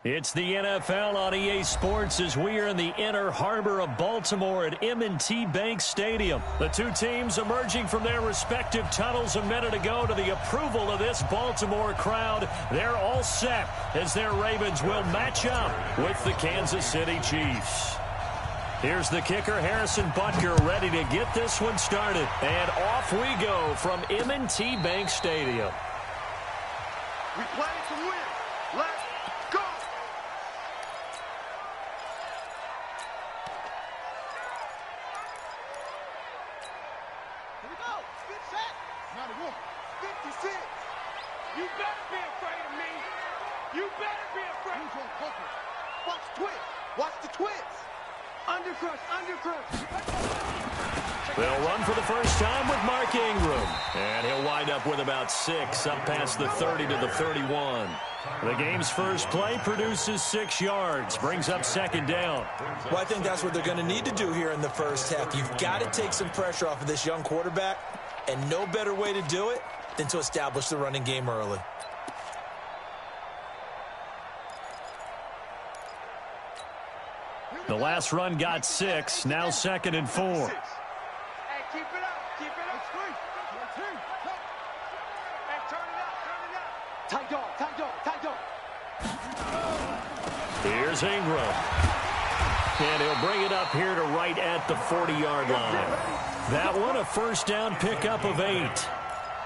It's the NFL on EA Sports as we are in the inner harbor of Baltimore at M&T Bank Stadium. The two teams emerging from their respective tunnels a minute ago to the approval of this Baltimore crowd. They're all set as their Ravens will match up with the Kansas City Chiefs. Here's the kicker, Harrison Butker, ready to get this one started. And off we go from M&T Bank Stadium. We play to win. Let's go. Here we go. Get set. 91. 56. You better be afraid of me. You better be afraid. Neutral focus. Watch the twist. Watch the twist. Undercrush, undercrush. They'll run for the first time with Mark Ingram. And he'll wind up with about 6 up past the 30 to the 31. The game's first play produces 6 yards, brings up second down. Well, I think that's what they're going to need to do here in the first half. You've got to take some pressure off of this young quarterback, and no better way to do it than to establish the running game early. The last run got 6, now 2nd and 4. Hey, keep it up, keep it up. Hey, turn it up. Tight dog, tight dog, tight dog. Here's Ingram. And he'll bring it up here to right at the 40-yard line. That one, a first down pickup of 8.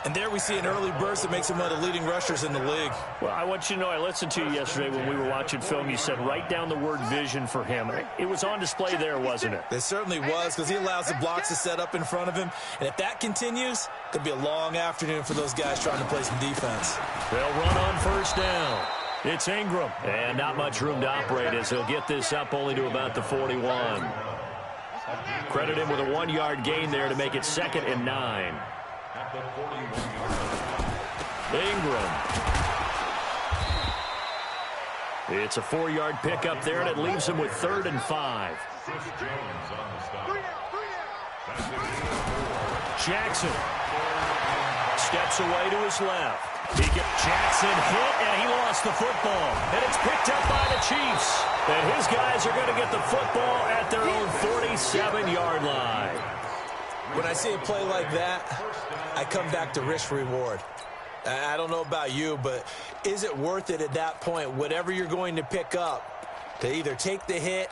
And there we see an early burst that makes him one of the leading rushers in the league. Well, I want you to know, I listened to you yesterday when we were watching film. You said write down the word vision for him. It was on display there, wasn't it? It certainly was, because he allows the blocks to set up in front of him. And if that continues, it could be a long afternoon for those guys trying to play some defense. They'll run on first down. It's Ingram. And not much room to operate as he'll get this up only to about the 41. Credit him with a 1-yard gain there to make it 2nd and 9. Ingram. It's a 4-yard pickup there, and it leaves him with 3rd and 5. Jackson steps away to his left. Jackson hit, and he lost the football. And it's picked up by the Chiefs. And his guys are going to get the football at their own 47-yard line. When I see a play like that, I come back to risk-reward. I don't know about you, but is it worth it at that point, whatever you're going to pick up, to either take the hit,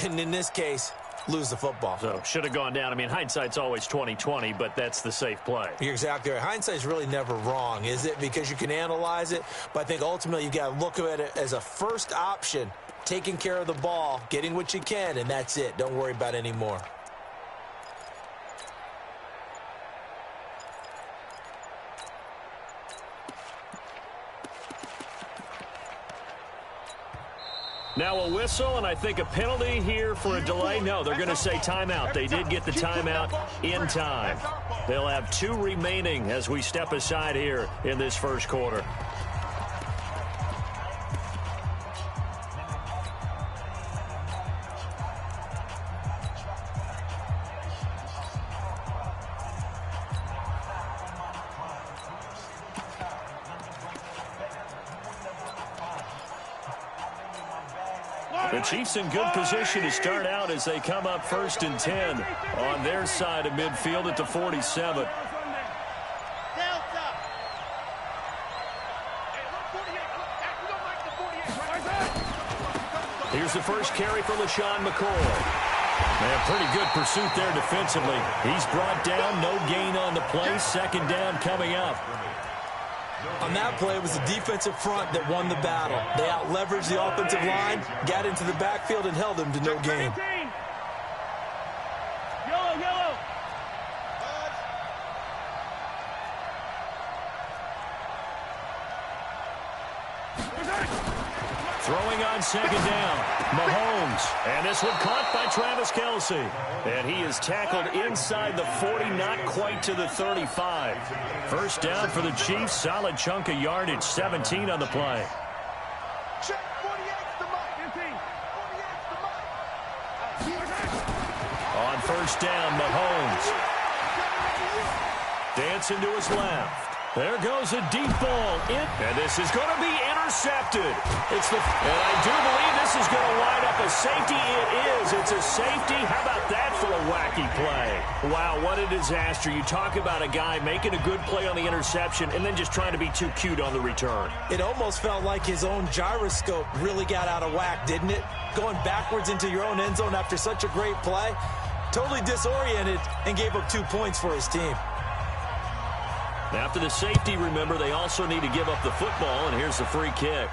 and in this case, lose the football? So, should have gone down. I mean, hindsight's always 20/20, but that's the safe play. You're exactly right. Hindsight's really never wrong, is it? Because you can analyze it, but I think ultimately you got to look at it as a first option, taking care of the ball, getting what you can, and that's it. Don't worry about any more. Now a whistle, and I think a penalty here for a delay. No, they're going to say timeout. They did get the timeout in time. They'll have 2 remaining as we step aside here in this first quarter. The Chiefs in good position to start out as they come up 1st and 10 on their side of midfield at the 47. Here's the first carry for LaShawn McCoy. Man, pretty good pursuit there defensively. He's brought down, no gain on the play. 2nd down coming up. On that play, it was the defensive front that won the battle. They out-leveraged the offensive line, got into the backfield, and held them to no gain. Yellow. Throwing on 2nd down, Mahomes. And this one caught by Travis Kelce. And he is tackled inside the 40, not quite to the 35. First down for the Chiefs, solid chunk of yardage, 17 on the play. Check 48's the mark. 48's the mark. On first down, Mahomes. Dancing to his left. There goes a deep ball in, and this is going to be intercepted. And I do believe this is going to wind up a safety. It is. It's a safety. How about that for a wacky play? Wow, what a disaster. You talk about a guy making a good play on the interception and then just trying to be too cute on the return. It almost felt like his own gyroscope really got out of whack, didn't it? Going backwards into your own end zone after such a great play. Totally disoriented and gave up 2 points for his team. After the safety, remember, they also need to give up the football, and here's the free kick.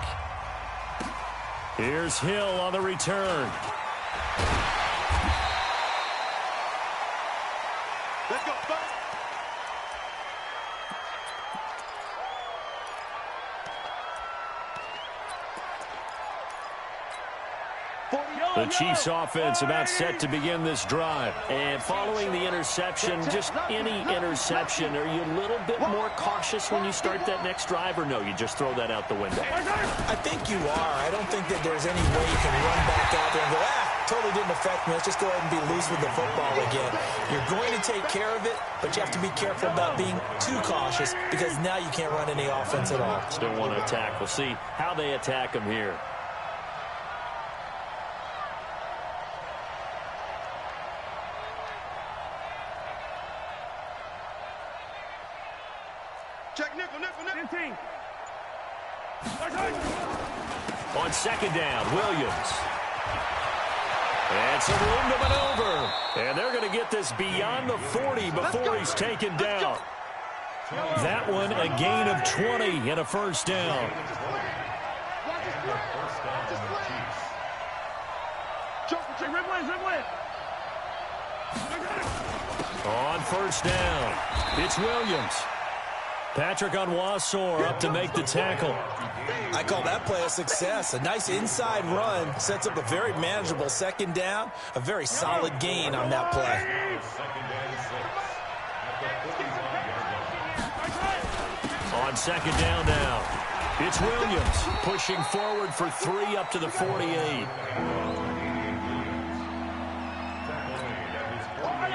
Here's Hill on the return. Let's go, go. The Chiefs offense about set to begin this drive. And following the interception, just any interception, are you a little bit more cautious when you start that next drive, or no, you just throw that out the window? I think you are. I don't think that there's any way you can run back out there and go, totally didn't affect me. Let's just go ahead and be loose with the football again. You're going to take care of it, but you have to be careful about being too cautious because now you can't run any offense at all. Still want to attack. We'll see how they attack them here. Check nickel. 15. On second down, Williams. And some room to maneuver. And they're going to get this beyond the 40 before he's taken down. That one, a gain of 20 and a first down. On first down, it's Williams. Patrick Onwuasor up to make the tackle. I call that play a success. A nice inside run sets up a very manageable second down. A very solid gain on that play. On second down now, it's Williams pushing forward for 3 up to the 48.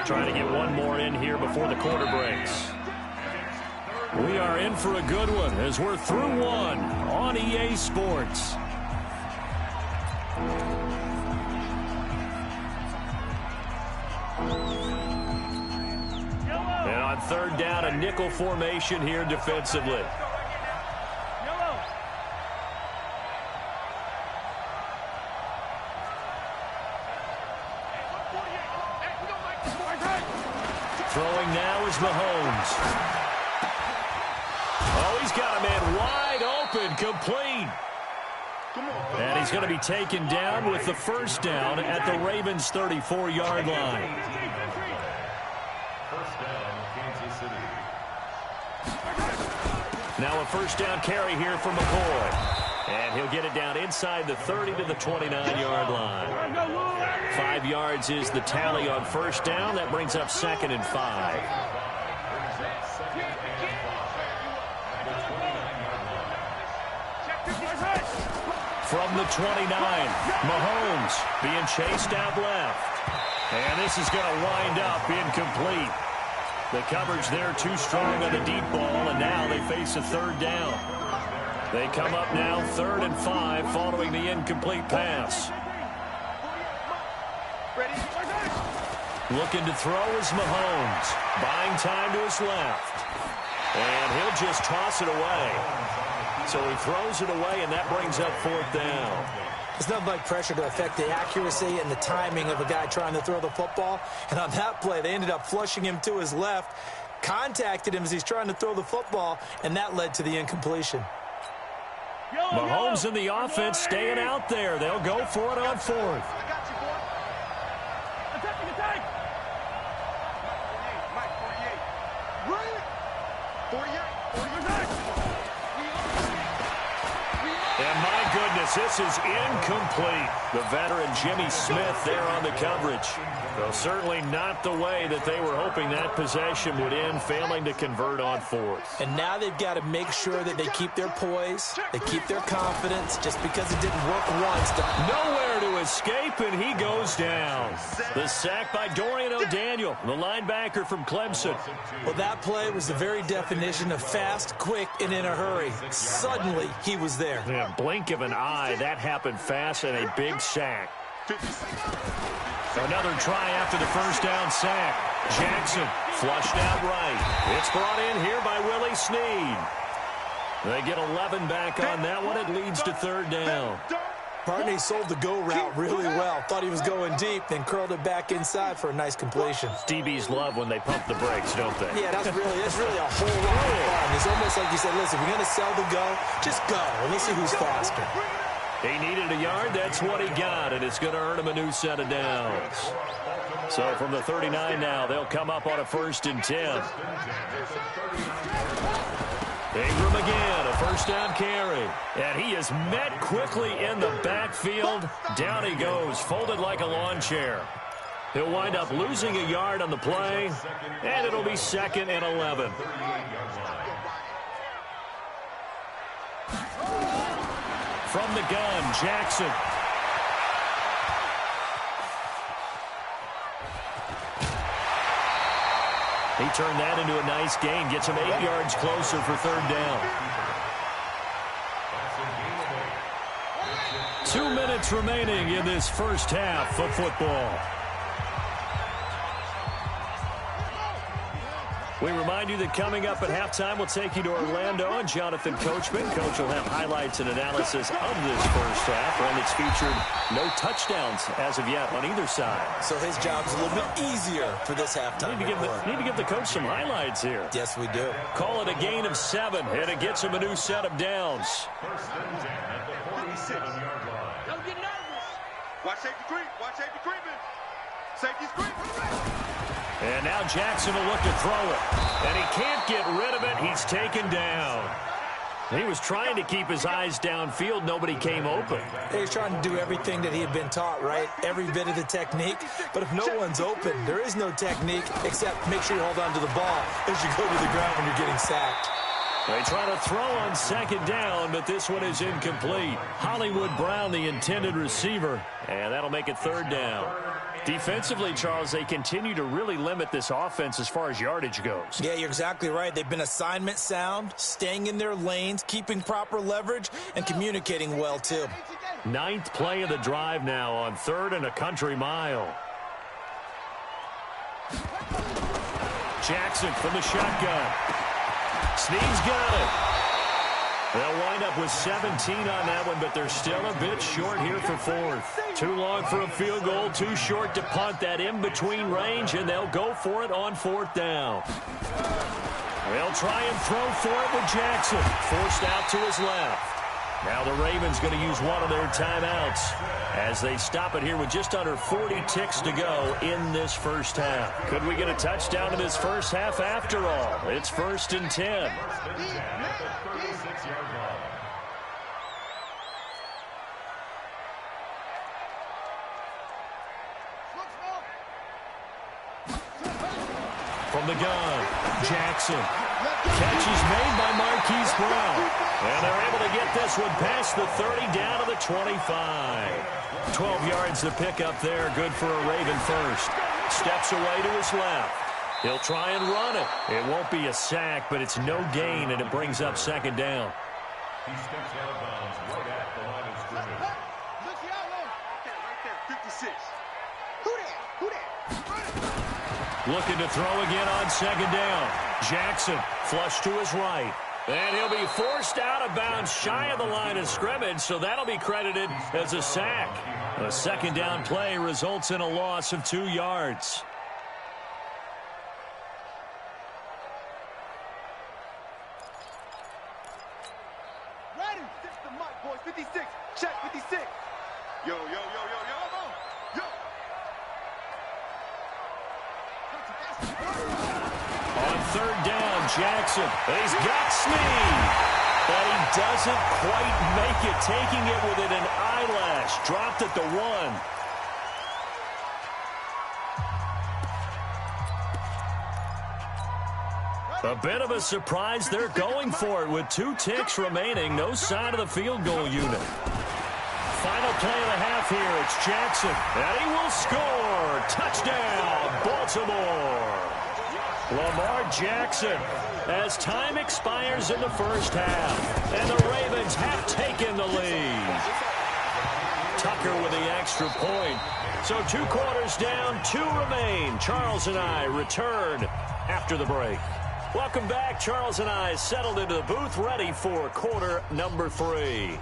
Trying to get one more in here before the quarter breaks. We are in for a good one as we're through one on EA Sports. And on third down, a nickel formation here defensively. Throwing now is Mahomes. Oh, he's got a man wide open, complete. And he's going to be taken down with the first down at the Ravens' 34-yard line. Now a first down carry here for McCoy. And he'll get it down inside the 30 to the 29-yard line. 5 yards is the tally on first down. That brings up 2nd and 5. From the 29, Mahomes being chased out left. And this is going to wind up incomplete. The coverage there too strong on the deep ball, and now they face a third down. They come up now 3rd and 5 following the incomplete pass. Looking to throw is Mahomes. Buying time to his left. And he'll just toss it away. So he throws it away, and that brings up 4th down. It's nothing like pressure to affect the accuracy and the timing of a guy trying to throw the football. And on that play, they ended up flushing him to his left, contacted him as he's trying to throw the football, and that led to the incompletion. Mahomes and the offense staying out there. They'll go for it on 4th. And my goodness, this is incomplete. The veteran Jimmy Smith there on the coverage. Well, certainly not the way that they were hoping that possession would end, failing to convert on 4th. And now they've got to make sure that they keep their poise, they keep their confidence. Just because it didn't work once. Nowhere to escape, and he goes down. The sack by Dorian O'Daniel, the linebacker from Clemson. Well, that play was the very definition of fast, quick, and in a hurry. Suddenly, he was there. Yeah, blink of an eye, that happened fast, and a big sack. Another try after the first down sack. Jackson flushed out right. It's brought in here by Willie Snead. They get 11 back on that one. It leads to third down. Partney sold the go route really well. Thought he was going deep, then curled it back inside for a nice completion. DBs love when they pump the brakes, don't they? Yeah, that's really a whole lot of fun. It's almost like you said, listen, we're going to sell the go. Just go, and let's see who's faster. He needed a yard. That's what he got, and it's going to earn him a new set of downs. So from the 39 now, they'll come up on a 1st and 10. Ingram again, a first down carry. And he is met quickly in the backfield. Down he goes, folded like a lawn chair. He'll wind up losing a yard on the play, and it'll be 2nd and 11. From the gun, Jackson. He turned that into a nice gain. Gets him 8 yards closer for third down. 2 minutes remaining in this first half of football. We remind you that coming up at halftime, we'll take you to Orlando and Jonathan Coachman. Coach will have highlights and analysis of this first half, and it's featured no touchdowns as of yet on either side. So his job's a little bit easier for this halftime. Need to give the coach some highlights here. Yes, we do. Call it a gain of 7, and it gets him a new set of downs. Don't get nervous. Watch safety creep. Watch safety creeping. Safety's creeping. And now Jackson will look to throw it. And he can't get rid of it. He's taken down. He was trying to keep his eyes downfield. Nobody came open. He was trying to do everything that he had been taught, right? Every bit of the technique. But if no one's open, there is no technique except make sure you hold on to the ball as you go to the ground when you're getting sacked. They try to throw on 2nd down, but this one is incomplete. Hollywood Brown, the intended receiver, and that'll make it 3rd down. Defensively, Charles, they continue to really limit this offense as far as yardage goes. Yeah, you're exactly right. They've been assignment sound, staying in their lanes, keeping proper leverage, and communicating well, too. 9th play of the drive now on 3rd and a country mile. Jackson from the shotgun. Snead's got it. They'll wind up with 17 on that one, but they're still a bit short here for 4th. Too long for a field goal, too short to punt that in-between range, and they'll go for it on 4th down. They'll try and throw for it with Jackson. Forced out to his left. Now the Ravens going to use one of their timeouts as they stop it here with just under 40 ticks to go in this first half. Could we get a touchdown in this first half after all? It's 1st and 10. From the gun, Jackson. Catch is made by Marquise Brown. And they're able to get this one past the 30 down to the 25. 12 yards to pick up there. Good for a Raven first. Steps away to his left. He'll try and run it. It won't be a sack, but it's no gain, and it brings up 2nd down. He steps out of bounds right at the line of scrimmage. Look right there, 56. Who that? Looking to throw again on 2nd down. Jackson flush to his right. And he'll be forced out of bounds shy of the line of scrimmage, so that'll be credited as a sack. A 2nd down play results in a loss of 2 yards. Ready? This the mic, boys. 56. Check 56. Yo. On 3rd down, Jackson. He's got Snead. But he doesn't quite make it, taking it within an eyelash. Dropped at the 1. A bit of a surprise. They're going for it with 2 ticks remaining. No sign of the field goal unit. final play of the half here. It's Jackson, and he will score. Touchdown, Baltimore. Lamar Jackson, as time expires in the first half, and the Ravens have taken the lead. Tucker with the extra point. So 2 quarters down, 2 remain. Charles and I return after the break. Welcome back. Charles and I settled into the booth, ready for quarter number 3.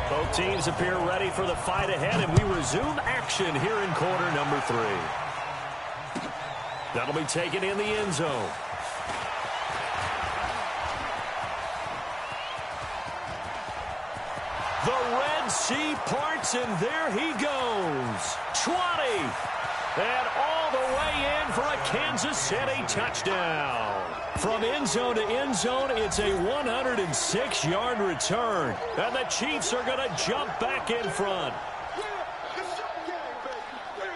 Both teams appear ready for the fight ahead, and we resume action here in quarter number 3. That'll be taken in the end zone. The Red Sea parts, and there he goes. 20. And all the way in for a Kansas City touchdown. From end zone to end zone, it's a 106-yard return. And the Chiefs are going to jump back in front.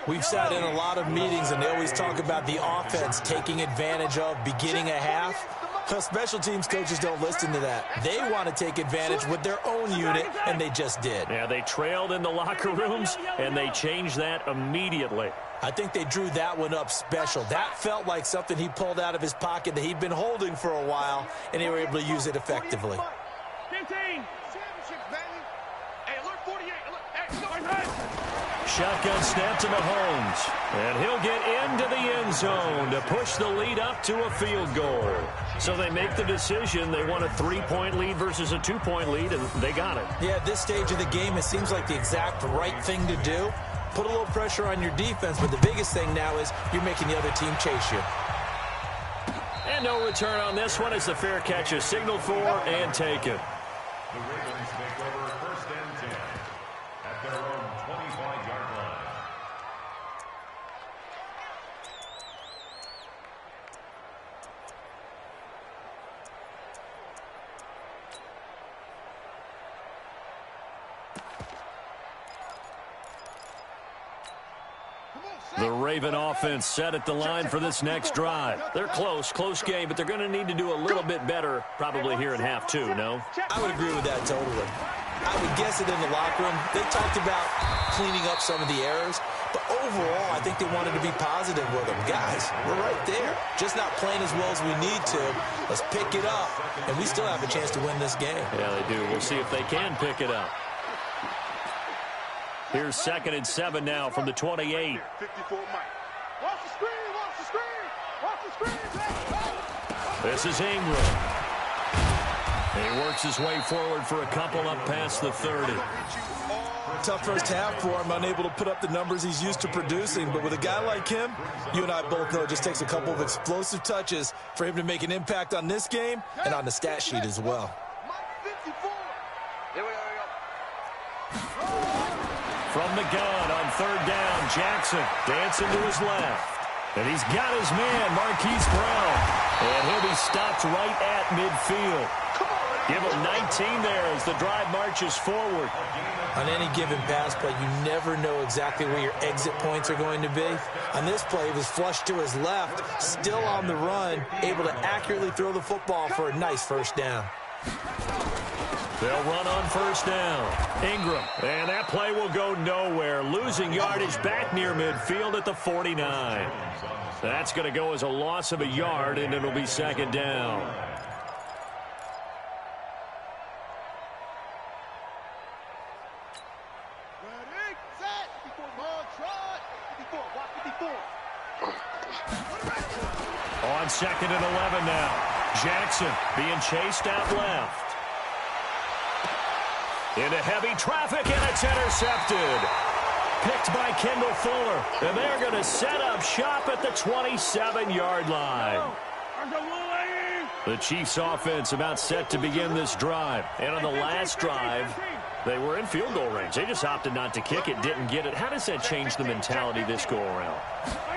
We've sat in a lot of meetings, and they always talk about the offense taking advantage of beginning a half. Well, special teams coaches don't listen to that. They want to take advantage with their own unit, and they just did. Yeah, they trailed in the locker rooms, and they changed that immediately. I think they drew that one up special. That felt like something he pulled out of his pocket that he'd been holding for a while, and they were able to use it effectively. 15. Shotgun snap to Mahomes, and he'll get into the end zone to push the lead up to a field goal. So they make the decision. They want a 3-point lead versus a 2-point lead, and they got it. Yeah, at this stage of the game, it seems like the exact right thing to do. Put a little pressure on your defense, but the biggest thing now is you're making the other team chase you. And no return on this one as the fair catch is signaled for and taken. The Ravens make over 1st and 10 at their own 25-yard line. The Raven offense set at the line for this next drive. They're close game, but they're going to need to do a little bit better probably here in half 2, no? I would agree with that totally. I would guess it in the locker room. They talked about cleaning up some of the errors, but overall, I think they wanted to be positive with them. Guys, we're right there. Just not playing as well as we need to. Let's pick it up, and we still have a chance to win this game. Yeah, they do. We'll see if they can pick it up. Here's 2nd and 7 now from the 28. 54 Mike. Watch the screen, watch the screen, watch the screen. This is Ingram. And he works his way forward for a couple up past the 30. Tough first half for him, unable to put up the numbers he's used to producing. But with a guy like him, you and I both know it just takes a couple of explosive touches for him to make an impact on this game and on the stat sheet as well. From the gun on 3rd down, Jackson dancing to his left. And he's got his man, Marquise Brown. And he'll be stopped right at midfield. Give him 19 there as the drive marches forward. On any given pass play, you never know exactly where your exit points are going to be. On this play, he was flushed to his left, still on the run, able to accurately throw the football for a nice 1st down. They'll run on 1st down. Ingram, and that play will go nowhere. Losing yardage back near midfield at the 49. That's going to go as a loss of a yard, and it'll be 2nd down. Ready, set, 54, long trot, 54, watch 54. On 2nd and 11 now. Jackson being chased out left. Into heavy traffic, and it's intercepted. Picked by Kendall Fuller. And they're going to set up shop at the 27-yard line. The Chiefs offense about set to begin this drive. And on the last drive, they were in field goal range. They just opted not to kick it, didn't get it. How does that change the mentality this go around?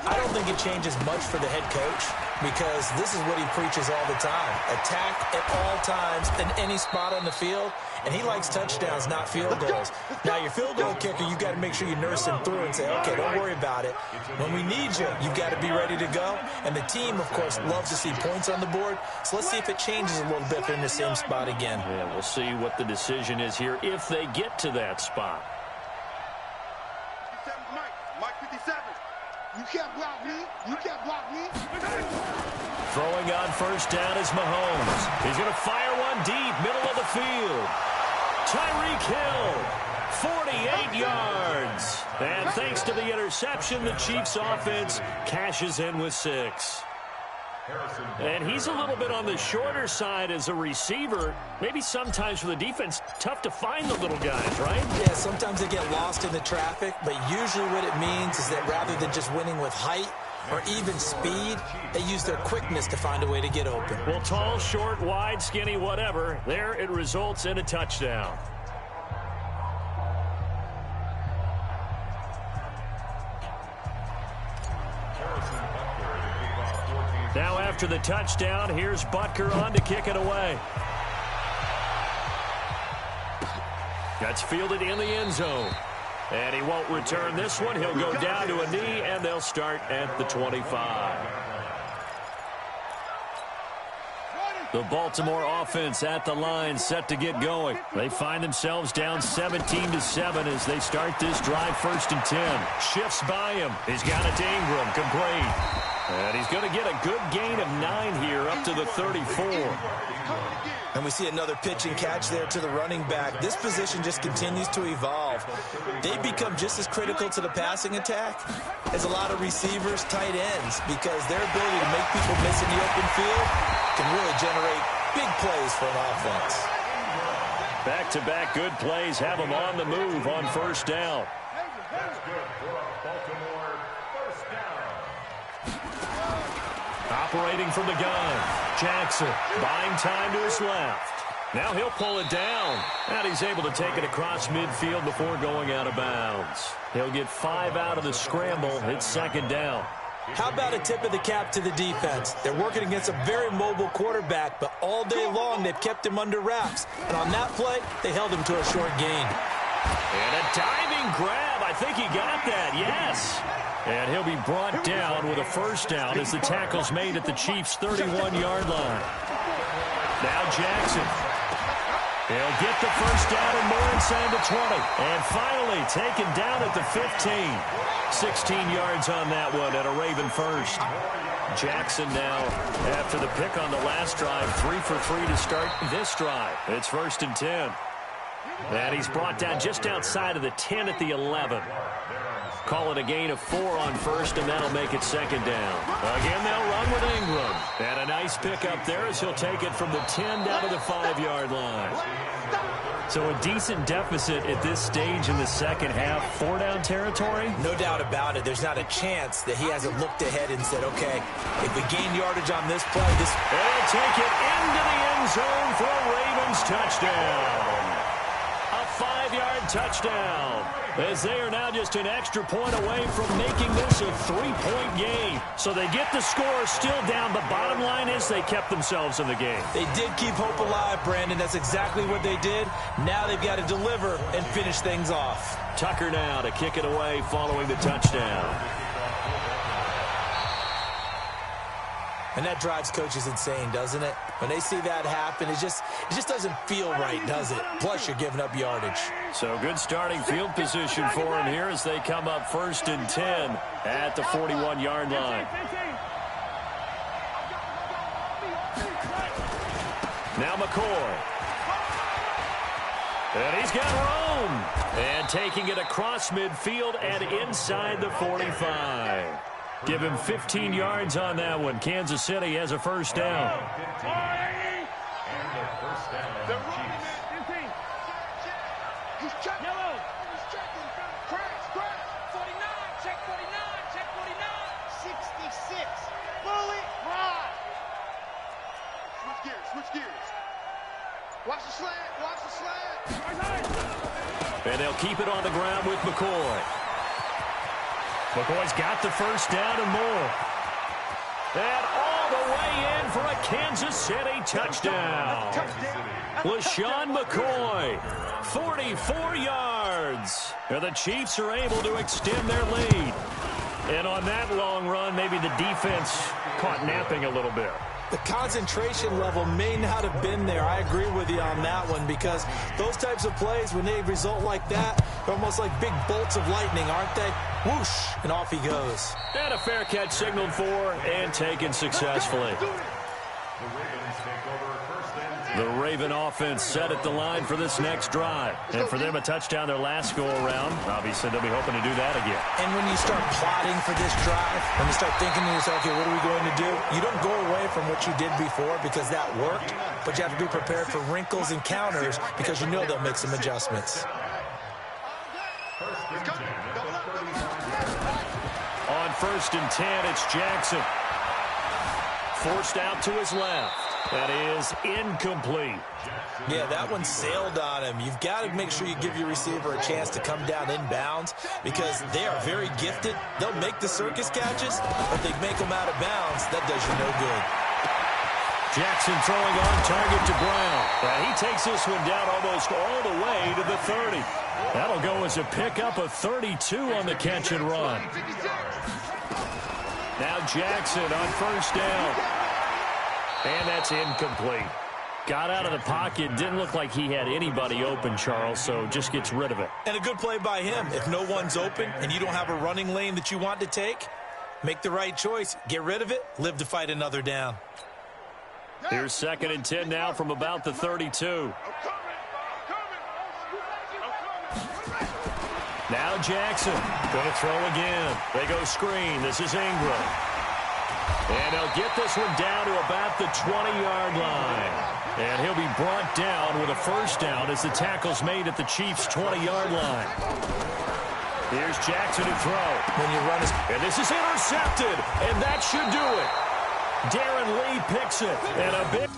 I don't think it changes much for the head coach. because this is what he preaches all the time. Attack at all times in any spot on the field, and he likes touchdowns, not field goals. Now, your field goal kicker, you've got to make sure you nurse him through and say, okay, don't worry about it. When we need you, you've got to be ready to go. And the team, of course, loves to see points on the board, so let's see if it changes a little bit if they're in the same spot again. Yeah, we'll see what the decision is here if they get to that spot. Mike 57. You can't block me. You can't block me. Throwing on first down is Mahomes. He's going to fire one deep, middle of the field. Tyreek Hill, 48 yards. And thanks to the interception, the Chiefs offense cashes in with 6. And he's a little bit on the shorter side as a receiver. Maybe sometimes for the defense, tough to find the little guys, right? Yeah, sometimes they get lost in the traffic, but usually what it means is that rather than just winning with height or even speed, they use their quickness to find a way to get open. Well, tall, short, wide, skinny, whatever, there it results in a touchdown. Now after the touchdown, here's Butker on to kick it away. That's fielded in the end zone. And he won't return this one. He'll go down to a knee, and they'll start at the 25. The Baltimore offense at the line, set to get going. They find themselves down 17-7 as they start this drive, 1st and 10. Shifts by him. He's got it to Ingram, complete. And he's going to get a good gain of 9 here, up to the 34. And we see another pitch and catch there to the running back. This position just continues to evolve. They become just as critical to the passing attack as a lot of receivers, tight ends, because their ability to make people miss in the open field can really generate big plays for an offense. Back-to-back good plays have them on the move on first down. That's good for Baltimore. First down. Operating from the gun, Jackson buying time to his left. Now he'll pull it down, and he's able to take it across midfield before going out of bounds. He'll get 5 out of the scramble. It's 2nd down. How about a tip of the cap to the defense? They're working against a very mobile quarterback, but all day long they've kept him under wraps. And on that play, they held him to a short gain. And a diving grab. I think he got that, yes. And he'll be brought down with a first down as the tackle's made at the Chiefs' 31-yard line. Now Jackson. He'll get the first down and more inside the 20. And finally taken down at the 15. 16 yards on that one and a Raven first. Jackson now, after the pick on the last drive, 3 for 3 to start this drive. It's 1st and 10. And he's brought down just outside of the 10 at the 11. Call it a gain of 4 on first, and that'll make it 2nd down. Again, they'll run with Ingram. And a nice pickup there as he'll take it from the 10 down to the 5-yard line. So a decent deficit at this stage in the second half. 4-down territory? No doubt about it. There's not a chance that he hasn't looked ahead and said, okay, if we gain yardage on this play, this... They'll take it into the end zone for a Ravens touchdown. A 5-yard touchdown, as they are now just an extra point away from making this a 3-point game. So they get the score still down, but bottom line is they kept themselves in the game. They did keep hope alive, Brandon. That's exactly what they did. Now they've got to deliver and finish things off. Tucker now to kick it away following the touchdown. And that drives coaches insane, doesn't it? When they see that happen, it just doesn't feel right, does it? Plus, you're giving up yardage. So good starting field position for him here as they come up 1st and 10 at the 41-yard line. Now McCoy. And he's got room. And taking it across midfield and inside the 45. Give him 15 yards on that one. Kansas City has a first down. He's checking. Yellow. He's checking. Crash. 49. Check 49. Check 49. 66. Bullet. Ride. Switch gears. Watch the slant. Watch the slant. And they'll keep it on the ground with McCoy. McCoy's got the first down and more. And all way in for a Kansas City touchdown. LaShawn McCoy, 44 yards. And the Chiefs are able to extend their lead. And on that long run, maybe the defense caught napping a little bit. The concentration level may not have been there. I agree with you on that one, because those types of plays, when they result like that, they're almost like big bolts of lightning, aren't they? Whoosh, and off he goes. And a fair catch signaled for and taken successfully. The Raven offense set at the line for this next drive. And for them, a touchdown their last go-around. Obviously, they'll be hoping to do that again. And when you start plotting for this drive, when you start thinking to yourself, okay, what are we going to do? You don't go away from what you did before because that worked, but you have to be prepared for wrinkles and counters because you know they'll make some adjustments. On 1st and 10, it's Jackson. Forced out to his left. That is incomplete. Yeah, that one sailed on him. You've got to make sure you give your receiver a chance to come down inbounds because they are very gifted. They'll make the circus catches, but they make them out of bounds. That does you no good. Jackson throwing on target to Brown. And he takes this one down almost all the way to the 30. That'll go as a pickup of 32 on the catch and run. Now Jackson on 1st down. And that's incomplete. Got out of the pocket. Didn't look like he had anybody open, Charles, so just gets rid of it. And a good play by him. If no one's open and you don't have a running lane that you want to take, make the right choice. Get rid of it. Live to fight another down. Here's 2nd and 10 now from about the 32. Now Jackson going to throw again. They go screen. This is Ingram. And he'll get this one down to about the 20-yard line. And he'll be brought down with a 1st down as the tackle's made at the Chiefs' 20-yard line. Here's Jackson to throw. When you run his... And this is intercepted. And that should do it. Darren Lee picks it. And a big...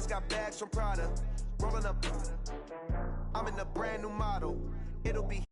Got bags from Prada, rolling up. I'm in a brand new model. It'll be